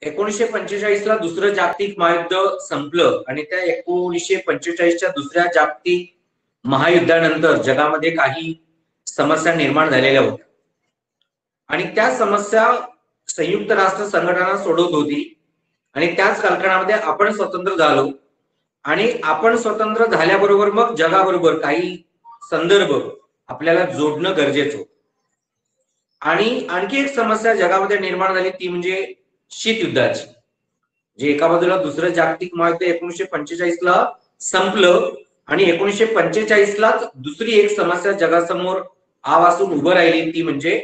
1945 ला दुसरं जागतिक महायुद्ध संपलं आणि त्या 1945च्या दुसऱ्या जागतिक महायुद्धानंतर जगामध्ये काही समस्या निर्माण झालेल्या होत्या आणि त्या समस्या संयुक्त राष्ट्र संघटना सोडवत होती आणि त्याच कालखंडामध्ये आपण स्वतंत्र झालो आणि आपण स्वतंत्र झाल्याबरोबर मग जगाबरोबर काही संदर्भ आपल्याला जोडणं गरजेचं होतं. आणि आणखी एक समस्या जगामध्ये निर्माण झाली ती म्हणजे शीतयुद्धाची. जे एका बाजूला दुसरं जागतिक महायुद्ध 1945 ला संपलं आणि 1945 लाच दुसरी एक समस्या जगासमोर आवासून उभं राहिली ती म्हणजे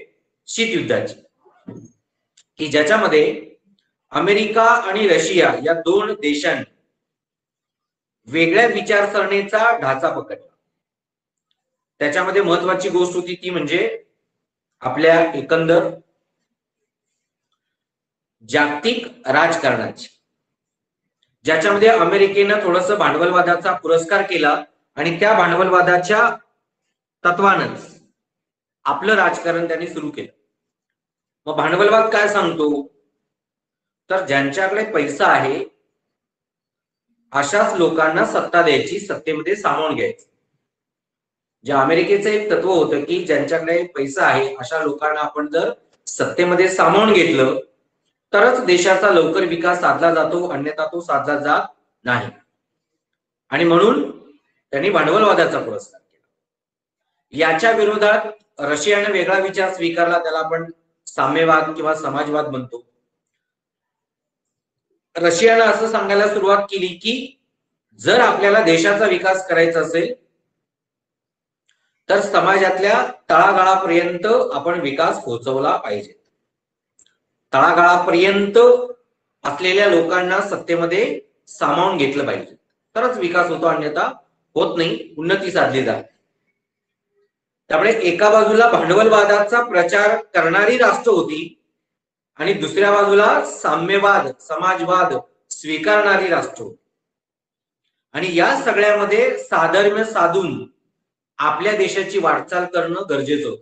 शीतयुद्धाची, की ज्याच्यामध्ये अमेरिका आणि रशिया या दोन देशांनी वेगळ्या विचारसरणीचा ढाचा पकडला. त्याच्यामध्ये महत्वाची गोष्ट होती ती म्हणजे आपल्या एकंदर जागतिक राजकारणाची, ज्याच्यामध्ये अमेरिकेनं थोडंसं भांडवलवादाचा पुरस्कार केला आणि त्या भांडवलवादाच्या तत्वानंच आपलं राजकारण त्यांनी सुरू केलं. मग भांडवलवाद काय सांगतो, तर ज्यांच्याकडे पैसा आहे अशाच लोकांना सत्ता द्यायची, सत्तेमध्ये सामावून घ्यायचं. जे अमेरिकेचं एक तत्व होतं की ज्यांच्याकडे पैसा आहे अशा लोकांना आपण जर सत्तेमध्ये सामावून घेतलं तरच देशाचा लवकर विकास साधला जातो, अन्यथा तो साधला जात नाही. आणि म्हणून त्यांनी भांडवलवादाचा पुरस्कार केला. याच्या विरोधात रशियाने वेगळा विचार स्वीकारला, त्याला आपण साम्यवाद किंवा समाजवाद म्हणतो. रशियाने असं सांगायला सुरुवात केली की जर आपल्याला देशाचा विकास करायचा असेल तर समाजातल्या तळागाळापर्यंत आपण विकास पोहोचवला पाहिजे. तळागाळापर्यंत असलेल्या लोकांना सत्तेमध्ये सामावून घेतलं पाहिजे, तरच विकास होतो, अन्यथा होत नाही, उन्नती साधली जाते. त्यामुळे एका बाजूला भांडवलवादाचा प्रचार करणारी राष्ट्र होती आणि दुसऱ्या बाजूला साम्यवाद समाजवाद स्वीकारणारी राष्ट्र होती. आणि या सगळ्यामध्ये साधर्म्य साधून आपल्या देशाची वाटचाल करणं गरजेचं होतं.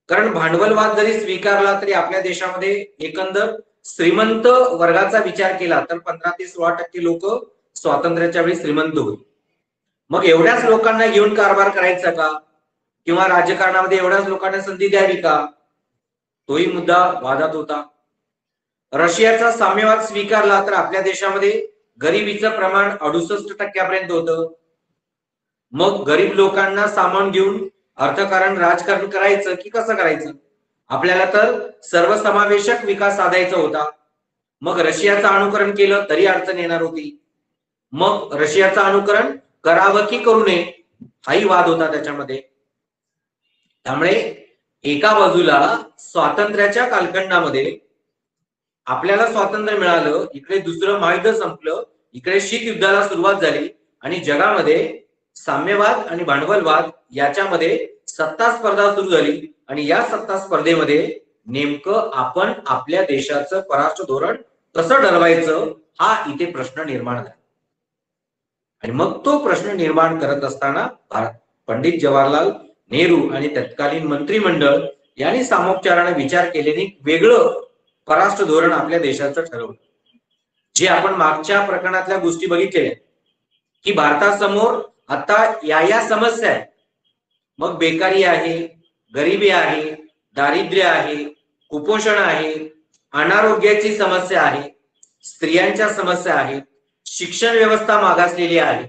कारण भांडवलवाद जरी स्वीकारला तरी आपल्या देशामध्ये एकंदर श्रीमंत वर्गाचा विचार केला तर 15 ते 16% लोक स्वातंत्र्याच्या वेळी श्रीमंत होते. मग एवढ्याच लोकांना घेऊन कारभार करायचा का, किंवा राजकारणामध्ये एवढ्याच लोकांना संधी द्यावी का, तोही मुद्दा वादात होता. रशियाचा साम्यवाद स्वीकारला तर आपल्या देशामध्ये गरिबीचं प्रमाण 68% होतं. मग गरीब लोकांना सामावून घेऊन अर्थकारण राजकारण करायचं की कसं करायचं, आपल्याला तर सर्वसमावेशक विकास साधायचा होता. मग रशियाचं अनुकरण केलं तरी अडचण येणार होती. मग रशियाचं अनुकरण करावं की करू नये हाही वाद होता त्याच्यामध्ये. त्यामुळे एका बाजूला स्वातंत्र्याच्या कालखंडामध्ये आपल्याला स्वातंत्र्य मिळालं, इकडे दुसरं महायुद्ध संपलं, इकडे शीतयुद्धाला सुरुवात झाली आणि जगामध्ये साम्यवाद आणि भांडवलवाद याच्यामध्ये सत्ता स्पर्धा सुरू झाली. आणि या सत्ता स्पर्धेमध्ये नेमकं आपण आपल्या देशाचं परराष्ट्र धोरण कसं ठरवायचं हा इथे प्रश्न निर्माण झाला. आणि मग तो प्रश्न निर्माण करत असताना पंडित जवाहरलाल नेहरू आणि तत्कालीन मंत्रिमंडळ यांनी सामोपचाराने विचार केल्याने वेगळं परराष्ट्र धोरण आपल्या देशाचं ठरवलं. जे आपण मागच्या प्रकरणातल्या गोष्टी बघितलेल्या की भारतासमोर आता या समस्या आहेत. मग बेकारी आहे, गरिबी आहे, दारिद्र्य आहे, कुपोषण आहे, अनारोग्याची समस्या आहे, स्त्रियांच्या समस्या आहेत, शिक्षण व्यवस्था मागासलेली आहे.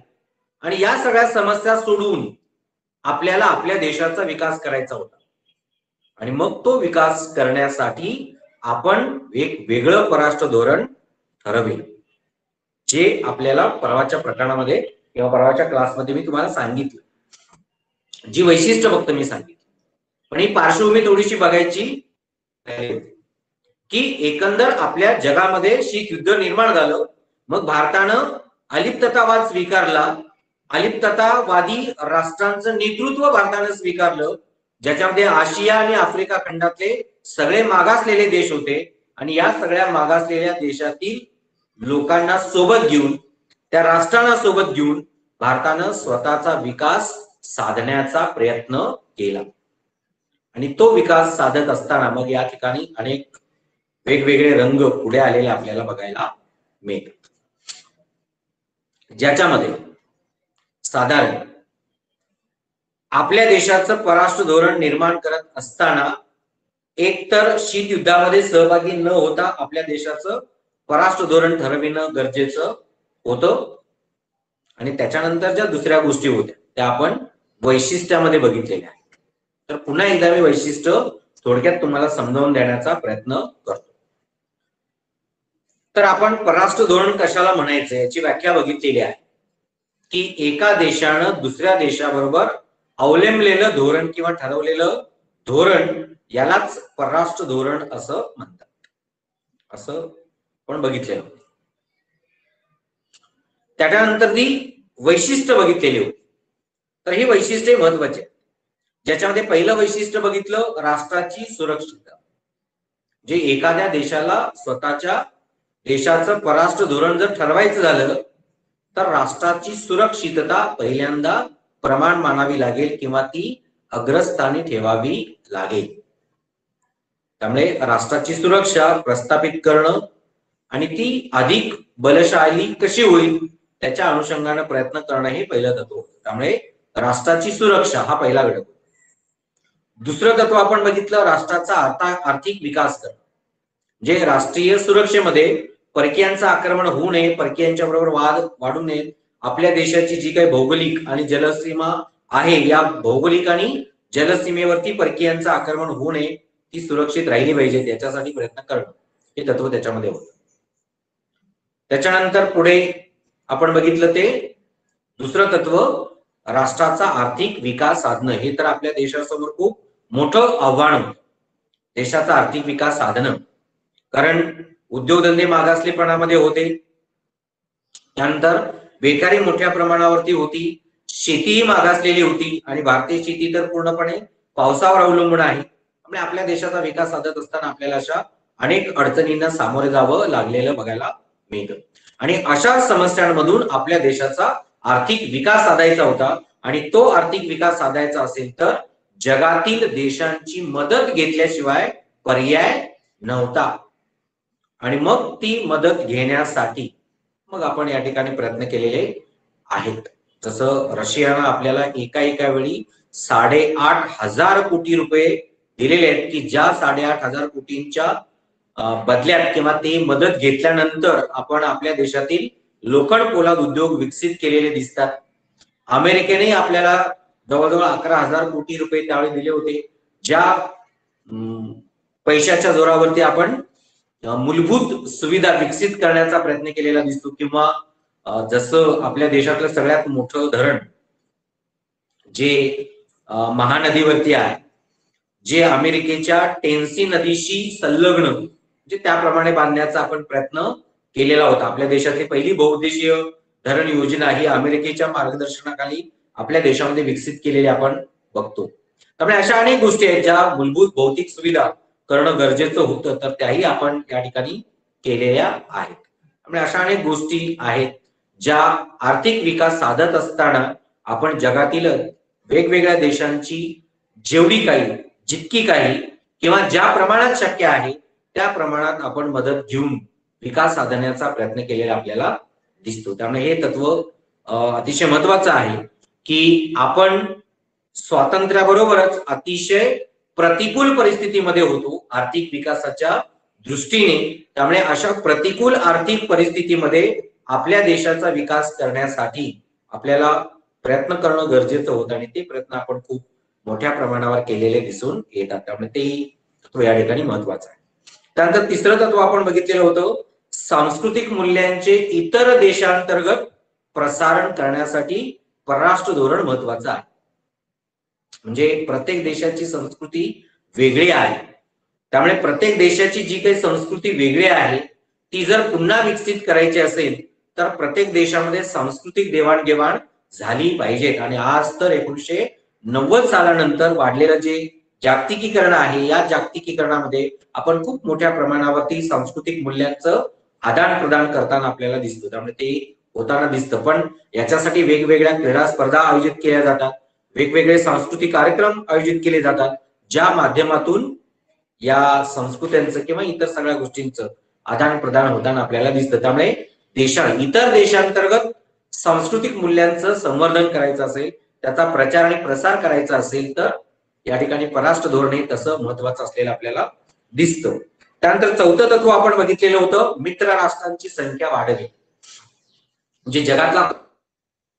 आणि या सगळ्या समस्या सोडून आपल्याला आपल्या देशाचा विकास करायचा होता. आणि मग तो विकास करण्यासाठी आपण एक वेगळं परराष्ट्र धोरण ठरवले, जे आपल्याला परवाच्या प्रकरणामध्ये किंवा परवाच्या क्लासमध्ये मी तुम्हाला सांगितलं. जी वैशिष्ट्य फक्त मी सांगितली, पण ही पार्श्वभूमी थोडीशी बघायची की एकंदर आपल्या जगामध्ये शीतयुद्ध निर्माण झालं. मग भारतानं अलिप्ततावाद स्वीकारला. अलिप्ततावादी राष्ट्रांचं नेतृत्व भारतानं स्वीकारलं, ज्याच्यामध्ये आशिया आणि आफ्रिका खंडातले सगळे मागासलेले देश होते. आणि या सगळ्या मागासलेल्या देशातील लोकांना सोबत घेऊन, त्या राष्ट्रांना सोबत घेऊन भारतानं स्वतःचा विकास साधण्याचा प्रयत्न केला. आणि तो विकास साधत असताना मग या ठिकाणी अनेक वेगवेगळे रंग पुढे आलेले आपल्याला बघायला मिळतात, ज्याच्यामध्ये साधारण आपल्या देशाचं परराष्ट्र धोरण निर्माण करत असताना एकतर शीत युद्धामध्ये सहभागी न होता आपल्या देशाचं परराष्ट्र धोरण ठरविणं गरजेचं होतं, आणि त्याच्यानंतर ज्या दुसऱ्या गोष्टी होत्या त्या आपण वैशिष्ट्यामध्ये बघितलेल्या आहेत. तर पुन्हा एकदा मी वैशिष्ट्य थोडक्यात तुम्हाला समजावून देण्याचा प्रयत्न करतो. तर आपण परराष्ट्र धोरण कशाला म्हणायचं याची व्याख्या बघितलेली आहे की एका देशानं दुसऱ्या देशाबरोबर अवलंबलेलं धोरण किंवा ठरवलेलं धोरण यालाच परराष्ट्र धोरण असं म्हणतात, असं आपण बघितलेलं. त्याच्यानंतर ती वैशिष्ट्य बघितलेली होती. तर ही वैशिष्ट्ये महत्वाची, ज्याच्यामध्ये पहिलं वैशिष्ट्य बघितलं राष्ट्राची सुरक्षितता. जे एखाद्या देशाला स्वतःच्या देशाचं परराष्ट्र धोरण जर ठरवायचं झालं तर राष्ट्राची सुरक्षितता पहिल्यांदा प्रमाण मानावी लागेल किंवा ती अग्रस्थानी ठेवावी लागेल. त्यामुळे राष्ट्राची सुरक्षा प्रस्थापित करणं आणि ती अधिक बलशाली कशी होईल त्याच्या अनुषंगाने प्रयत्न करणं हे पहिलं तत्व होतं. त्यामुळे राष्ट्राची सुरक्षा हा पहिला घटक. दुसरं तत्व आपण बघितलं राष्ट्राचा आर्थिक विकास करणं. जे राष्ट्रीय सुरक्षेमध्ये परकीयांचं आक्रमण होऊ नये, परकीयांच्या बरोबर वाद वाढू नये, आपल्या देशाची जी काही भौगोलिक आणि जलसीमा आहे या भौगोलिक आणि जलसीमेवरती परकीयांचं आक्रमण होऊ नये, ती सुरक्षित राहिली पाहिजे याच्यासाठी प्रयत्न करणं हे तत्व त्याच्यामध्ये होतं. त्याच्यानंतर पुढे आपण बघितलं ते दुसरं तत्व राष्ट्राचा आर्थिक विकास साधणं. हे तर आपल्या देशासमोर खूप मोठं आव्हान होतं, देशाचा आर्थिक विकास साधणं. कारण उद्योगधंदे मागासलेपणामध्ये होते, त्यानंतर बेकारी मोठ्या प्रमाणावरती होती, शेतीही मागासलेली होती आणि भारतीय शेती तर पूर्णपणे पावसावर अवलंबून आहे. त्यामुळे आपल्या देशाचा विकास साधत असताना आपल्याला अशा अनेक अडचणींना सामोरे जावं लागलेलं बघायला मिळतं. आणि अशा समस्यांमधून आपल्या देशाचा आर्थिक विकास साधायचा होता आणि तो आर्थिक विकास साधायचा असेल तर जगातील देशांची मदत घेतल्याशिवाय पर्याय नव्हता. आणि मग ती मदत घेण्यासाठी मग आपण या ठिकाणी प्रयत्न केलेले आहेत. जसं रशियानं आपल्याला एका वेळी 8,500 कोटी रुपये दिलेले आहेत की ज्या 8,500 कोटींच्या बदल्यात किंवा ते मदत घेतल्यानंतर आपण आपल्या देशातील लोखंड पोलाद उद्योग विकसित केलेले दिसतात. अमेरिकेने आपल्याला जवळजवळ 11,000 कोटी रुपये त्यावेळी दिले होते, ज्या पैशाच्या जोरावरती आपण मूलभूत सुविधा विकसित करण्याचा प्रयत्न केलेला दिसतो. किंवा जसं आपल्या देशातलं सगळ्यात मोठं धरण जे महानदीवरती आहे, जे अमेरिकेच्या टेन्सी नदीशी संलग्न, म्हणजे त्याप्रमाणे बांधण्याचा आपण प्रयत्न केलेला होता. आपल्या देशातली पहिली बहुउद्देशीय धरण योजना ही अमेरिकेच्या मार्गदर्शनाखाली आपल्या देशामध्ये विकसित केलेली आपण बघतो. त्यामुळे अशा अनेक गोष्टी आहेत ज्या मूलभूत भौतिक सुविधा करणं गरजेचं होतं, तर त्याही आपण या ठिकाणी केलेल्या आहेत. त्यामुळे अशा अनेक गोष्टी आहेत ज्या आर्थिक विकास साधत असताना आपण जगातील वेगवेगळ्या देशांची जेवढी काही, जितकी काही किंवा ज्या प्रमाणात शक्य आहे त्या प्रमाणात आपण मदत घेऊन विकास साधण्याचा प्रयत्न केलेला आपल्याला दिसतो. त्यामुळे हे तत्व अतिशय महत्वाचं आहे की आपण स्वातंत्र्याबरोबरच अतिशय प्रतिकूल परिस्थितीमध्ये होतो आर्थिक विकासाच्या दृष्टीने. त्यामुळे अशा प्रतिकूल आर्थिक परिस्थितीमध्ये आपल्या देशाचा विकास करण्यासाठी आपल्याला प्रयत्न करणं गरजेचं होतं आणि ते प्रयत्न आपण खूप मोठ्या प्रमाणावर केलेले दिसून येतात. त्यामुळे ते तत्व या ठिकाणी महत्वाचं आहे. त्यानंतर तिसरं तत्व आपण बघितलेलं होतं सांस्कृतिक मूल्यांचे इतर देशांतर्गत प्रसारण करण्यासाठी परराष्ट्र धोरण महत्वाचं आहे. म्हणजे प्रत्येक देशाची संस्कृती वेगळी आहे, त्यामुळे प्रत्येक देशाची जी काही संस्कृती वेगळी आहे ती जर पुन्हा विकसित करायची असेल तर प्रत्येक देशामध्ये सांस्कृतिक देवाणघेवाण झाली पाहिजे. आणि आज तर 1990 सालानंतर वाढलेलं जे जागतिकीकरण आहे, या जागतिकीकरणामध्ये आपण खूप मोठ्या प्रमाणावरती सांस्कृतिक मूल्यांचं आदान प्रदान करताना आपल्याला दिसतो. त्यामुळे ते होताना दिसतं. पण याच्यासाठी वेगवेगळ्या क्रीडा स्पर्धा आयोजित केल्या जातात, वेगवेगळे सांस्कृतिक कार्यक्रम आयोजित केले जातात, ज्या माध्यमातून या संस्कृत्यांचं किंवा इतर सगळ्या गोष्टींचं आदान प्रदान होताना आपल्याला दिसतं. त्यामुळे इतर देशांतर्गत सांस्कृतिक मूल्यांचं संवर्धन करायचं असेल, त्याचा प्रचार आणि प्रसार करायचा असेल तर या ठिकाणी परराष्ट्र धोरण हे तसं महत्वाचं असलेलं आपल्याला दिसतं. त्यानंतर चौथं तत्व आपण बघितलेलं होतं, मित्र राष्ट्रांची संख्या वाढवणे. म्हणजे जगातला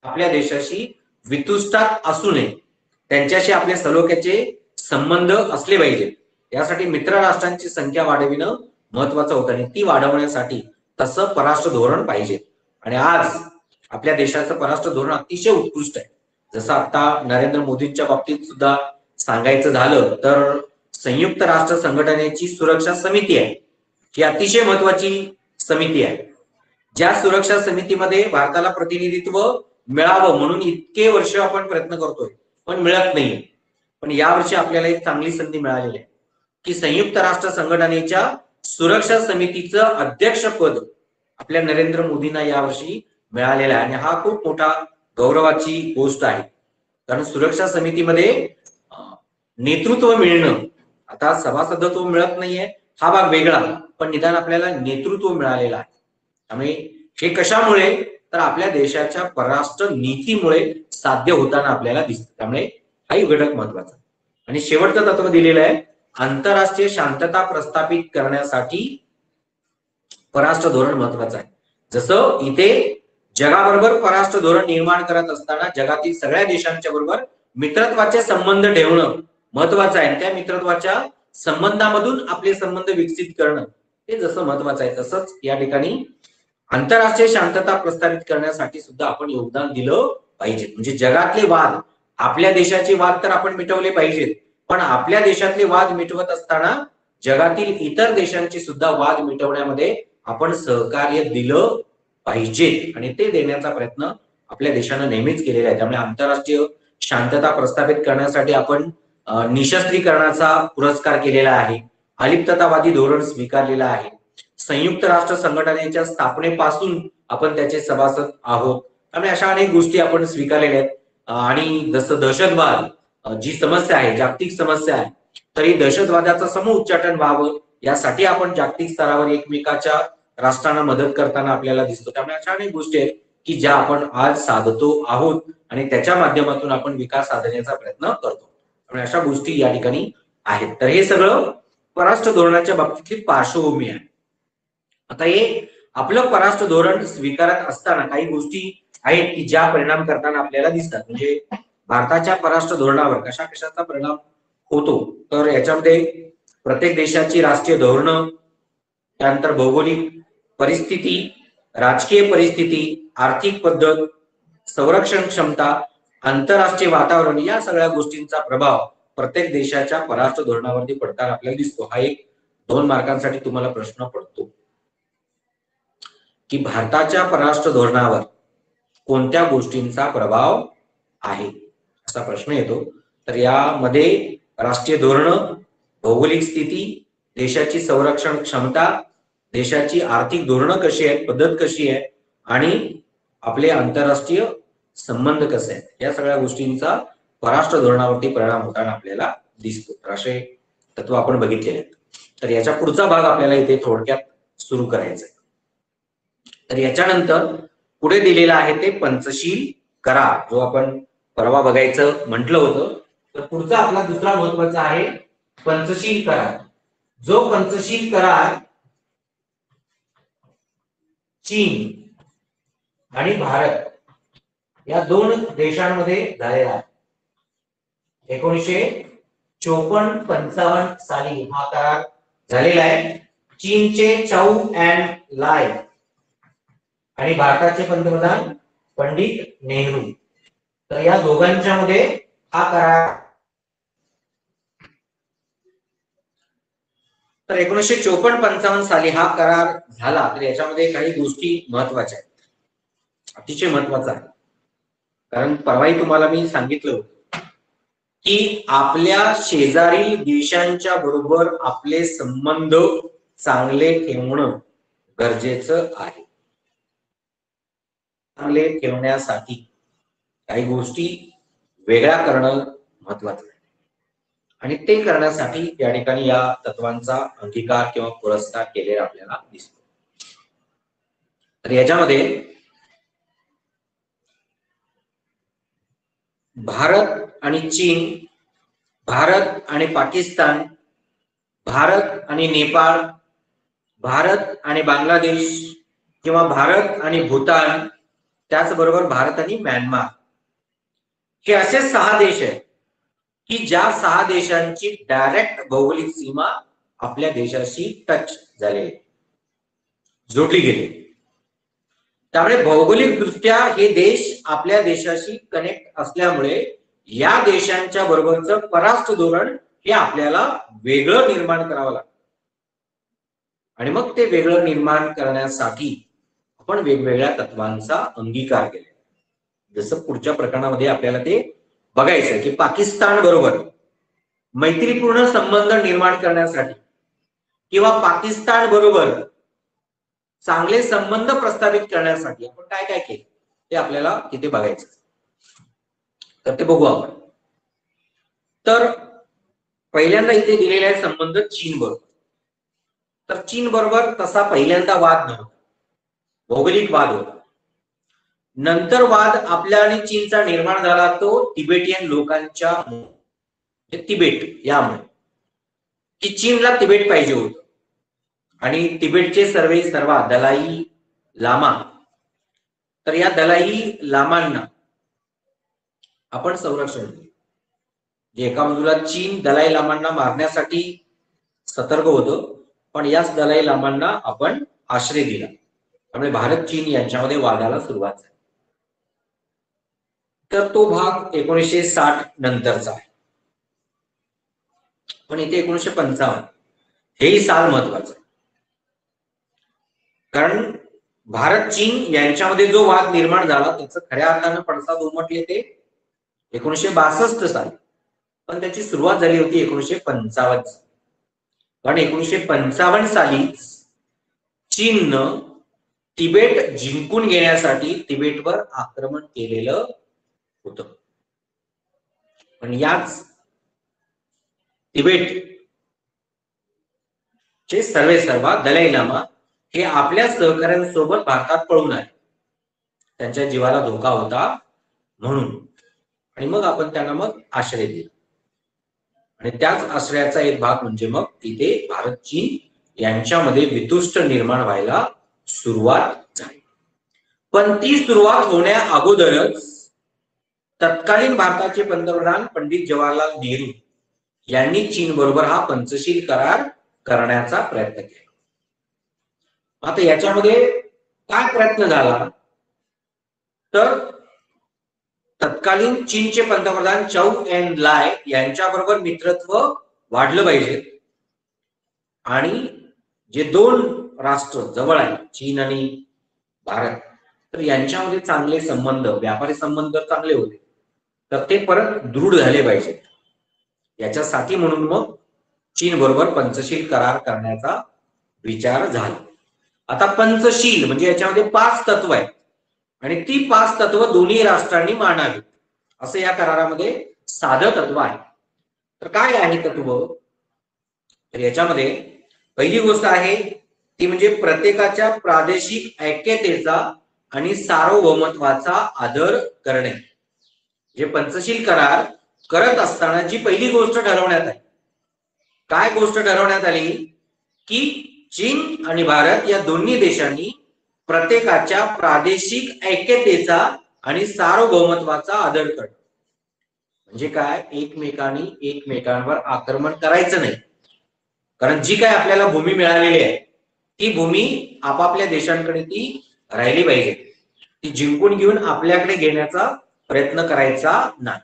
आपल्या देशाशी वितुष्टात असू नये, त्यांच्याशी आपले सलोख्याचे संबंध असले पाहिजे. यासाठी मित्र राष्ट्रांची संख्या वाढविणं महत्वाचं होतं आणि ती वाढवण्यासाठी तसं परराष्ट्र धोरण पाहिजे. आणि आज आपल्या देशाचं परराष्ट्र धोरण अतिशय उत्कृष्ट आहे. जसं आता नरेंद्र मोदींच्या बाबतीत सुद्धा सांगायचं झालं तर संयुक्त राष्ट्र संघटनेची सुरक्षा समिती आहे, ही अतिशय महत्वाची समिती आहे. ज्या सुरक्षा समितीमध्ये भारताला प्रतिनिधित्व मिळावं म्हणून इतके वर्ष आपण प्रयत्न करतोय पण मिळत नाहीये. पण यावर्षी आपल्याला एक चांगली संधी मिळालेली आहे की संयुक्त राष्ट्र संघटनेच्या सुरक्षा समितीचं अध्यक्षपद आपल्या नरेंद्र मोदींना यावर्षी मिळालेलं आहे आणि हा खूप मोठा गौरवाची गोष्ट आहे. कारण सुरक्षा समितीमध्ये नेतृत्व मिळणं, आता सभासदत्व मिळत नाहीये हा भाग वेगळा, पण निदान आपल्याला नेतृत्व मिळालेलं आहे. त्यामुळे हे कशामुळे तर आपल्या देशाच्या परराष्ट्र नीतीमुळे साध्य होताना आपल्याला दिसतं. त्यामुळे हाही घटक महत्वाचा. आणि शेवटचं तत्व दिलेलं आहे, आंतरराष्ट्रीय शांतता प्रस्थापित करण्यासाठी परराष्ट्र धोरण महत्वाचं आहे. जसं इथे जगाबरोबर परराष्ट्र धोरण निर्माण करत असताना जगातील सगळ्या देशांच्या बरोबर मित्रत्वाचे संबंध ठेवणं महत्वाचं आहे. त्या मित्रत्वाच्या संबंधामधून आपले संबंध विकसित करणं हे जसं महत्वाचं आहे, तसंच या ठिकाणी आंतरराष्ट्रीय शांतता प्रस्थापित करण्यासाठी सुद्धा आपण योगदान दिलं पाहिजे. म्हणजे जगातले वाद, आपल्या देशाचे वाद तर आपण मिटवले पाहिजेत, पण आपल्या देशातले वाद मिटवत असताना जगातील इतर देशांचे सुद्धा वाद मिटवण्यामध्ये आपण सहकार्य दिलं पाहिजे आणि ते देण्याचा प्रयत्न आपल्या देशानं नेहमीच केलेला आहे. त्यामुळे आंतरराष्ट्रीय शांतता प्रस्थापित करण्यासाठी आपण निशस्त्रीकरणाचा पुरस्कार केलेला आहे, अलिप्ततावादी धोरण स्वीकारलेलं आहे, संयुक्त राष्ट्र संघटनेच्या स्थापनेपासून आपण त्याचे सभासद आहोत. त्यामुळे अशा अनेक गोष्टी आपण स्वीकारलेल्या आहेत. आणि जसं दहशतवाद जी समस्या आहे, जागतिक समस्या आहे, तरी दहशतवादाचं समूच्चाटन व्हावं यासाठी आपण जागतिक स्तरावर एकमेकाच्या राष्ट्रांना मदत करताना आपल्याला दिसतो. त्यामुळे अशा अनेक गोष्टी आहेत की ज्या आपण आज साधतो आहोत आणि त्याच्या माध्यमातून आपण विकास साधण्याचा प्रयत्न करतो. त्यामुळे अशा गोष्टी या ठिकाणी आहेत. तर हे सगळं परराष्ट्र धोरणाच्या बाबतीतली पार्श्वभूमी आहे. आता हे आपलं परराष्ट्र धोरण स्वीकारत असताना काही गोष्टी आहेत की ज्या परिणाम करताना आपल्याला दिसतात. म्हणजे भारताच्या परराष्ट्र धोरणावर कशा कशाचा परिणाम होतो तर याच्यामध्ये प्रत्येक देशाची राष्ट्रीय धोरणं, त्यानंतर भौगोलिक परिस्थिती, राजकीय परिस्थिती, आर्थिक पद्धत, संरक्षण क्षमता, आंतरराष्ट्रीय वातावरण या सगळ्या गोष्टींचा प्रभाव प्रत्येक देशाच्या परराष्ट्र धोरणावरती पडताना आपल्याला दिसतो. हा एक 2 मार्कांसाठी तुम्हाला प्रश्न पडतो की भारताच्या परराष्ट्र धोरणावर कोणत्या गोष्टींचा प्रभाव आहे असा प्रश्न येतो. तर यामध्ये राष्ट्रीय धोरण, भौगोलिक स्थिती, देशाची संरक्षण क्षमता, देशाची आर्थिक धोरणं कशी आहेत, पद्धत कशी आहे आणि आपले आंतरराष्ट्रीय संबंध कसे आहेत, या सगळ्या गोष्टींचा परराष्ट्र धोरणावरती परिणाम होताना आपल्याला दिसतो. तर असे तत्व आपण बघितलेले आहेत. तर याच्या पुढचा भाग आपल्याला इथे थोडक्यात सुरू करायचा आहे. तर याच्यानंतर पुढे दिलेला आहे ते पंचशील करार, जो आपण परवा बघायचं म्हटलं होतं. तर पुढचा आपला दुसरा महत्वाचा आहे पंचशील करार. जो पंचशील करार चीन आणि भारत या 2 देशांमध्ये झालेला आहे. 1954-55 साली हा करार झालेला आहे. चीनचे चाऊ अँड लाय आणि भारताचे पंतप्रधान पंडित नेहरू, तर या दोघांच्या मध्ये हा करार. तर 1954-55 साली हा करार झाला. तर याच्यामध्ये काही गोष्टी महत्वाच्या आहेत, अतिशय महत्वाचा आहे. कारण परवाही तुम्हाला मी सांगितलं की आपल्या शेजारी देशांच्या बरोबर आपले संबंध चांगले ठेवणं गरजेचं आहे. चांगले ठेवण्यासाठी काही गोष्टी वेगळ्या करणं महत्वाचं आहे. आणि ते करण्यासाठी या ठिकाणी या तत्वांचा अंगीकार किंवा पुरस्कार केलेला आपल्याला दिसतो. तर याच्यामध्ये भारत आणि चीन, भारत आणि पाकिस्तान, भारत आणि नेपाळ, भारत आणि बांगलादेश किंवा भारत आणि भूतान, त्याचबरोबर भारत आणि म्यानमार, हे असे 6 देश आहेत की ज्या 6 देशांची डायरेक्ट भौगोलिक सीमा आपल्या देशाशी टच झाले, जोडली गेली. त्यामुळे भौगोलिक दृष्ट्या हे देश आपल्या देशाशी कनेक्ट असल्यामुळे या देशांच्या बरोबरचं परराष्ट्र धोरण हे आपल्याला वेगळं निर्माण करावं लागतं. आणि मग ते वेगळं निर्माण करण्यासाठी आपण वेगवेगळ्या तत्वांचा अंगीकार केला. जसं पुढच्या प्रकरणामध्ये आपल्याला ते बघायचं की पाकिस्तान बरोबर मैत्रीपूर्ण संबंध निर्माण करण्यासाठी किंवा पाकिस्तान बरोबर चांगले संबंध प्रस्थापित करण्यासाठी आपण काय काय केलं ते आपल्याला तिथे बघायचं. तर ते बघू आपण. तर पहिल्यांदा इथे दिलेला आहे संबंध चीन बरोबर. तर चीन बरोबर तसा पहिल्यांदा वाद नव्हता, भौगोलिक वाद होता. नंतर वाद आपल्या आणि चीनचा निर्माण झाला तो तिबेटियन लोकांच्या, तिबेट यामुळे, की चीनला तिबेट पाहिजे होतं आणि तिबेटचे सर्वा दलाई लामा, तर या दलाई लामांना आपण संरक्षण दिले. जे एका बाजूला चीन दलाई लामांना मारण्यासाठी सतर्क होतं, पण याच दलाई लामांना आपण आश्रय दिला. त्यामुळे भारत चीन यांच्यामध्ये वादाला सुरुवात झाली. तर तो भाग 1960 नंतरचा आहे. पण इथे 1955 हेही साल महत्वाचं आहे. कारण भारत चीन यांच्यामध्ये जो वाद निर्माण झाला त्याचं खऱ्या अर्थानं पडसाद उमटले ते 1962 साली, पण त्याची सुरुवात झाली होती 1955. कारण 1955 साली चीननं तिबेट जिंकून घेण्यासाठी तिबेटवर आक्रमण केलेलं होतं. पण याच तिबेट चे सर्वा दलाई लामा हे आपल्या सहकाऱ्यांसोबत भारतात पळून आले, त्यांच्या जीवाला धोका होता म्हणून. आणि मग आपण त्यांना मग आश्रय दिला आणि त्याच आश्रयाचा एक भाग म्हणजे मग तिथे भारत चीन यांच्यामध्ये वितुष्ट निर्माण व्हायला सुरुवात झाली. पण ती सुरुवात होण्या अगोदरच तत्कालीन भारताचे पंतप्रधान पंडित जवाहरलाल नेहरू यांनी चीन बरोबर हा पंचशील करार करण्याचा प्रयत्न केला. आता याच्यामध्ये काय प्रयत्न झाला, तर तत्कालीन चीनचे पंतप्रधान चौ एन लाय यांच्याबरोबर मित्रत्व वाढलं पाहिजे आणि जे 2 राष्ट्र जवळ आहेत चीन आणि भारत, तर यांच्यामध्ये चांगले संबंध, व्यापारी संबंध चांगले होते, तर ते परत दृढ झाले पाहिजेत. याच्यासाठी म्हणून मग चीन बरोबर पंचशील करार करण्याचा विचार झाला. आता पंचशील म्हणजे याच्यामध्ये 5 तत्व आहेत आणि ती 5 तत्व दोन्ही राष्ट्रांनी मानावीत असं या करारामध्ये साधं तत्व आहे. तर काय आहे तत्व, तर याच्यामध्ये पहिली गोष्ट आहे ती म्हणजे प्रत्येकाच्या प्रादेशिक ऐक्यतेचा आणि सार्वभौमत्वाचा आदर करणे. जे पंचशील करार करत असताना जी पहिली गोष्ट ठरवण्यात आली, काय गोष्ट ठरवण्यात आली, की चीन आणि भारत या दोन्ही देशांनी प्रत्येकाच्या प्रादेशिक ऐक्यतेचा आणि सार्वभौमत्वाचा आदर करणं. म्हणजे काय, एकमेकांवर आक्रमण करायचं नाही. कारण जी काय आपल्याला भूमी मिळालेली आहे ती भूमी आपापल्या देशांकडे ती राहिली पाहिजे, ती जिंकून घेऊन आपल्याकडे घेण्याचा प्रयत्न करायचा नाही,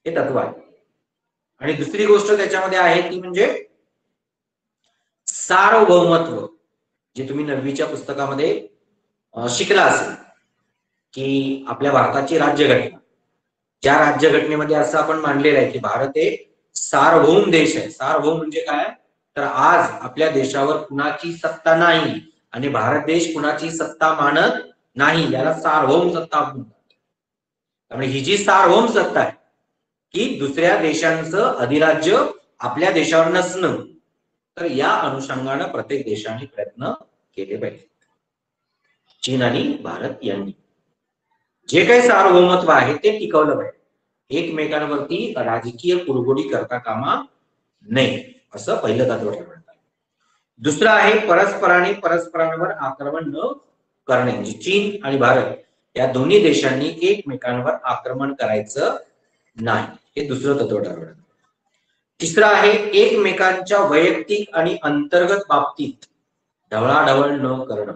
हे तत्व आहे. आणि दुसरी गोष्ट त्याच्यामध्ये आहे ती म्हणजे सार्वभौमत्व, जे तुम्ही 9वीच्या पुस्तकामध्ये शिकला असेल की आपल्या भारताची राज्यघटना, ज्या राज्यघटनेमध्ये असं आपण मानलेलं आहे की भारत एक सार्वभौम देश आहे. सार्वभौम म्हणजे काय, तर आज आपल्या देशावर कुणाची सत्ता नाही आणि भारत देश कुणाची सत्ता मानत नाही, याला सार्वभौम सत्ता म्हणतात. त्यामुळे ही जी सार्वभौम सत्ता आहे की दुसऱ्या देशांचं अधिराज्य आपल्या देशावर नसणं, तर या अनुषंगाने प्रत्येक देशाने प्रयत्न केले पाहिजे. चीन आणि भारत यांनी जे काही सार्वभौमत्व आहे ते टिकवलं पाहिजे. एकमेकांवरती राजकीय कुरघोडी करता कामा नये, असं पहिलं तत्व ठरवण्यात आलं. दुसरं आहे परस्परांवर आक्रमण न करणे. म्हणजे चीन आणि भारत या दोन्ही देशांनी एकमेकांवर आक्रमण करायचं नाही, हे दुसरं तत्व ठरवण्यात. तिसरं आहे एकमेकांच्या वैयक्तिक आणि अंतर्गत बाबतीत ढवळाढवळ न करणं.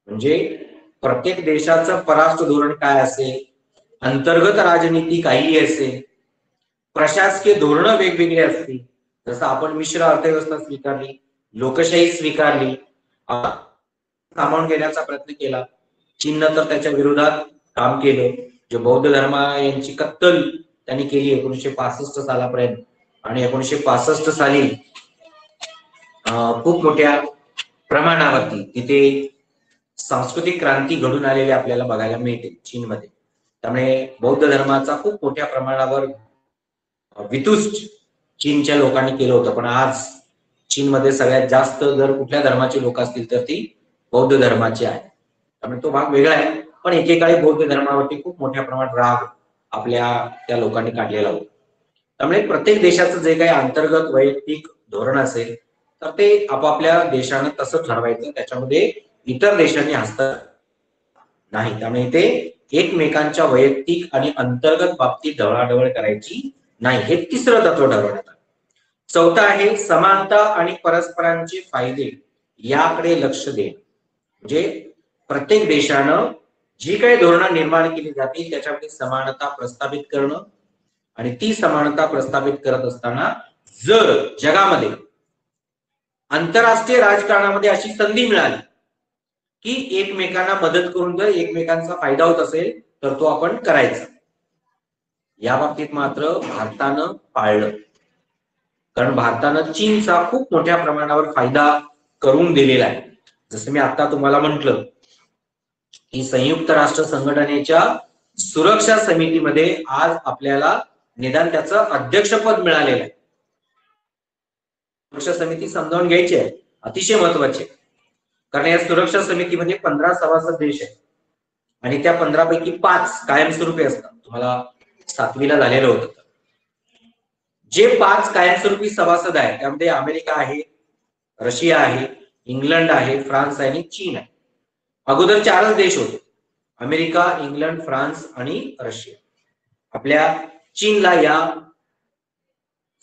म्हणजे प्रत्येक देशाचं परराष्ट्र धोरण काय असेल, अंतर्गत राजनीती काही असेल, प्रशासकीय धोरणं वेगवेगळी असतील. जसं आपण मिश्र अर्थव्यवस्था स्वीकारली, लोकशाही स्वीकारली, सामावून घेण्याचा प्रयत्न केला. चीननं तर त्याच्या विरोधात काम केलं. जे बौद्ध धर्म यांची कत्तल त्यांनी केली 1965 सालापर्यंत, आणि 1965 साली खूप मोठ्या प्रमाणावरती तिथे सांस्कृतिक क्रांती घडून आलेली आपल्याला बघायला मिळते चीनमध्ये. त्यामुळे बौद्ध धर्माचा खूप मोठ्या प्रमाणावर वितुष्ट चीनच्या लोकांनी केलं होतं. पण आज चीनमध्ये सगळ्यात जास्त जर कुठल्या धर्माचे लोक असतील तर ती बौद्ध धर्माची आहे. त्यामुळे तो भाग वेगळा आहे. पण एकेकाळी बौद्ध धर्मावरती खूप मोठ्या प्रमाणात राग आपल्या त्या लोकांनी काढलेला होता. त्यामुळे प्रत्येक देशाचं जे काही अंतर्गत वैयक्तिक धोरण असेल तर ते आपापल्या देशानं तसं ठरवायचं, त्याच्यामध्ये इतर देशांनी हस्तक्षेप नाही. त्यामुळे ते एकमेकांच्या वैयक्तिक आणि अंतर्गत बाबतीत ढवळाढवळ करायची नाही, हे तिसरं तत्व ठरवण्यात आलं. चौथं आहे समानता आणि परस्परांचे फायदे याकडे लक्ष देणं. म्हणजे प्रत्येक देशानं जी काही धोरणं निर्माण केली जातील त्याच्यामध्ये समानता प्रस्थापित करणं, आणि ती समानता प्रस्थापित करत असताना जर जगामध्ये आंतरराष्ट्रीय राजकारणामध्ये अशी संधी मिळाली की एकमेकांना मदत करून जर एकमेकांचा फायदा होत असेल तर तो आपण करायचा. या बाबतीत मात्र भारतानं पाळलं, कारण भारतानं चीनचा खूप मोठ्या प्रमाणावर फायदा करून दिलेला आहे. जसं मी आता तुम्हाला म्हटलं की संयुक्त राष्ट्र संघटनेच्या सुरक्षा समितीमध्ये आज आपल्याला निदान त्याचं अध्यक्षपद मिळालेलं आहे. सुरक्षा समिती समजावून घ्यायची आहे, अतिशय महत्वाचे, कारण या सुरक्षा समितीमध्ये 15 सभासद देश आहेत आणि त्या 15 पैकी 5 कायमस्वरूपी असतात. तुम्हाला 7वीला झालेलं होतं. जे 5 कायमस्वरूपी सभासद आहेत त्यामध्ये अमेरिका आहे, रशिया आहे, इंग्लंड आहे, फ्रान्स आहे आणि चीन आहे. अगोदर 4च देश होते, अमेरिका, इंग्लंड, फ्रान्स आणि रशिया. आपल्या चीनला या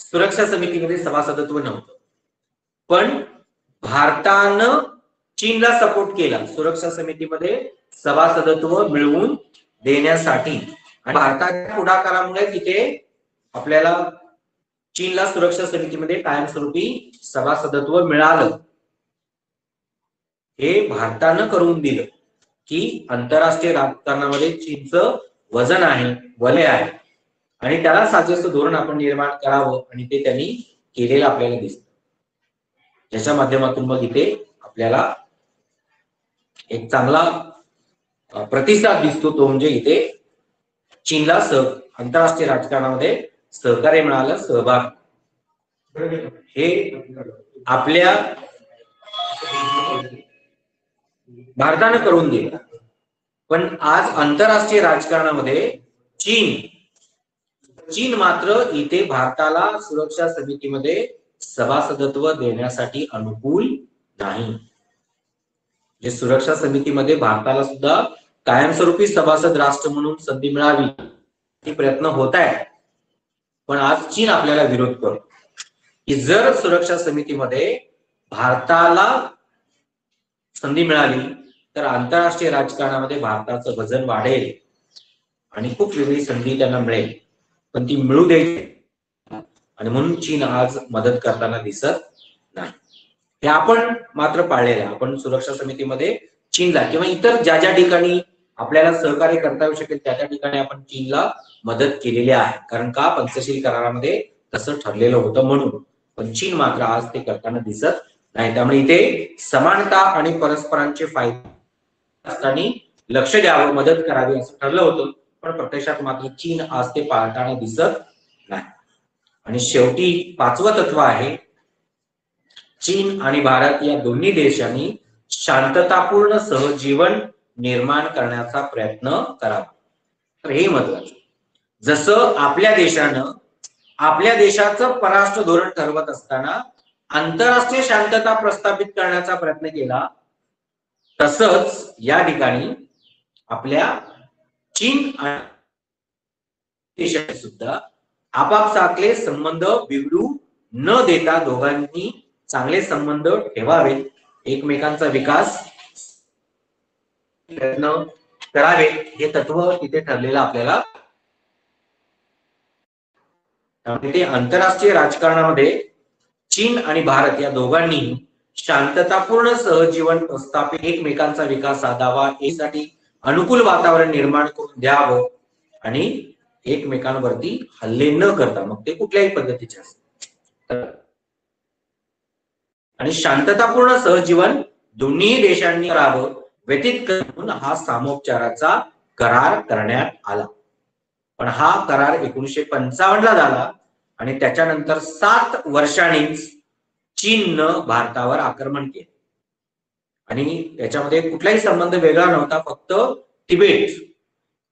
सुरक्षा समितीमध्ये सभासदत्व नव्हतं, पण भारतानं चीनला सपोर्ट केला सुरक्षा समितीमध्ये सभासदत्व मिळवून देण्यासाठी. आणि भारताच्या पुढाकारामुळे तिथे आपल्याला चीनला सुरक्षा समितीमध्ये कायमस्वरूपी सभासदत्व मिळालं. हे भारतानं करून दिलं की आंतरराष्ट्रीय राजकारणामध्ये चीनचं वजन आहे, वलय आहे, आणि त्याला साजेसं धोरण आपण निर्माण करावं, आणि ते त्यांनी केलेलं आपल्याला दिसतं. ज्याच्या माध्यमातून मग इथे आपल्याला एक चांगला प्रतिसाद दिसतो, तो म्हणजे इथे चीनला आंतरराष्ट्रीय राजकारणामध्ये सहकार्य मिळालं, सहभाग हे आपल्या भारतानं करून दिलं. पण आज आंतरराष्ट्रीय राजकारणामध्ये चीन मात्र इथे भारताला सुरक्षा समितीमध्ये सभासदत्व देण्यासाठी अनुकूल नाही. जे सुरक्षा समितीमध्ये भारताला सुद्धा कायमस्वरूपी सभासद राष्ट्र म्हणून संधी मिळावी हे प्रयत्न होत आहे. पण आज चीन आपल्याला विरोध करतो की जर सुरक्षा समितीमध्ये भारताला संधी मिळाली तर आंतरराष्ट्रीय राजकारणामध्ये भारताचं वजन वाढेल आणि खूप वेगळी संधी त्यांना मिळेल, पण ती मिळू द्यायची, आणि म्हणून चीन आज मदत करताना दिसत नाही. हे आपण मात्र पाळलेलं आहे. आपण सुरक्षा समितीमध्ये चीनला किंवा इतर ज्या ज्या ठिकाणी आपल्याला सहकार्य करता येऊ शकेल त्या त्या ठिकाणी आपण चीनला मदत केलेली आहे. कारण का, पंचशील करारामध्ये तसं ठरलेलं होतं म्हणून. पण चीन मात्र आज ते करताना दिसत नाही. त्यामुळे इथे समानता आणि परस्परांचे फायदे असताना लक्ष द्यावं, मदत करावी असं ठरलं होतं, पण प्रत्यक्षात मात्र चीन आज ते पाळताना दिसत नाही. आणि शेवटी पाचवं तत्व आहे, चीन आणि भारत या दोन्ही देशांनी शांततापूर्ण सहजीवन निर्माण करण्याचा प्रयत्न करावा. तर हे महत्वाचं. जसं आपल्या देशानं आपल्या देशाचं परराष्ट्र धोरण ठरवत असताना आंतरराष्ट्रीय शांतता प्रस्थापित करण्याचा प्रयत्न केला, तसंच या ठिकाणी आपल्या चीन आणि देशाने सुद्धा आपापसातले संबंध बिघडू न देता दोघांनी चांगले संबंध ठेवावे, एकमेकांचा विकास प्रयत्न करावे, हे तत्व तिथे ठरलेलं आपल्याला. त्यामुळे आंतरराष्ट्रीय राजकारणामध्ये चीन आणि भारत या दोघांनी शांततापूर्ण सहजीवन प्रस्थापित एकमेकांचा विकास साधावा, यासाठी अनुकूल वातावरण निर्माण करून द्यावं आणि एकमेकांवरती हल्ले न करता, मग ते कुठल्याही पद्धतीचे असतात, आणि शांततापूर्ण सहजीवन दोन्ही देशांनी करावं व्यतीत करून हा सामोपचाराचा करार करण्यात आला. पण हा करार 1955 ला झाला आणि त्याच्यानंतर 7 वर्षांनीच चीननं भारतावर आक्रमण केले आणि त्याच्यामध्ये कुठलाही संबंध वेगळा नव्हता, फक्त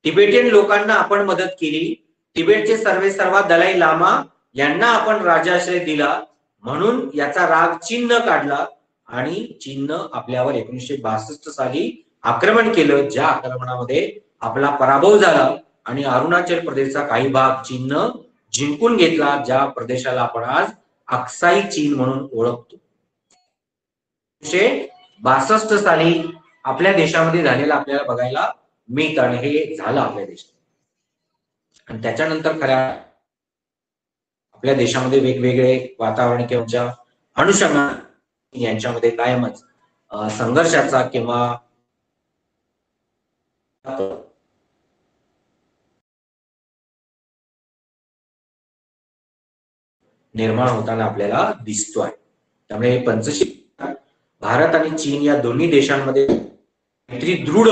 तिबेटियन लोकांना आपण मदत केली, तिबेटचे सर्वेसर्वा दलाई लामा यांना आपण राजाश्रय दिला, म्हणून याचा राग चीननं काढला आणि चीननं आपल्यावर 1962 साली आक्रमण केलं, ज्या आक्रमणामध्ये आपला पराभव झाला आणि अरुणाचल प्रदेशचा काही भाग चीननं जिंकून घेतला, ज्या प्रदेशाला आपण आज अक्साई चीन म्हणून ओळखतो. 1962 साली आपल्या देशामध्ये झालेलं आपल्याला बघायला मिळतं आणि हे झालं आपल्या देशात. आणि त्याच्यानंतर खऱ्या आपल्या देशामध्ये वेगवेगळे वातावरण किंवा अनुषंगाने यांच्यामध्ये कायमच संघर्षाचा किंवा निर्माण होताना आपल्याला दिसतोय. त्यामुळे पंचशील भारत आणि चीन या दोन्ही देशांमध्ये दृढ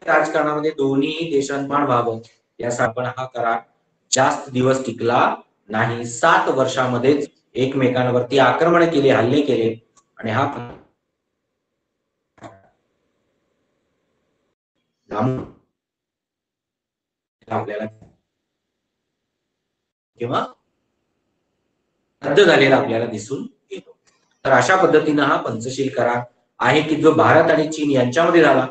राजकारणामध्ये दोन्ही देशांमान व्हावं यासाठी पण हा करार जास्त दिवस टिकला नाही. 7 वर्षामध्येच एकमेकांवरती आक्रमण केले, हल्ले केले आणि हा आपल्याला किंवा रद्द झालेला आपल्याला दिसून येतो. तर अशा पद्धतीनं हा पंचशील करार आहे की जो भारत आणि चीन यांच्यामध्ये झाला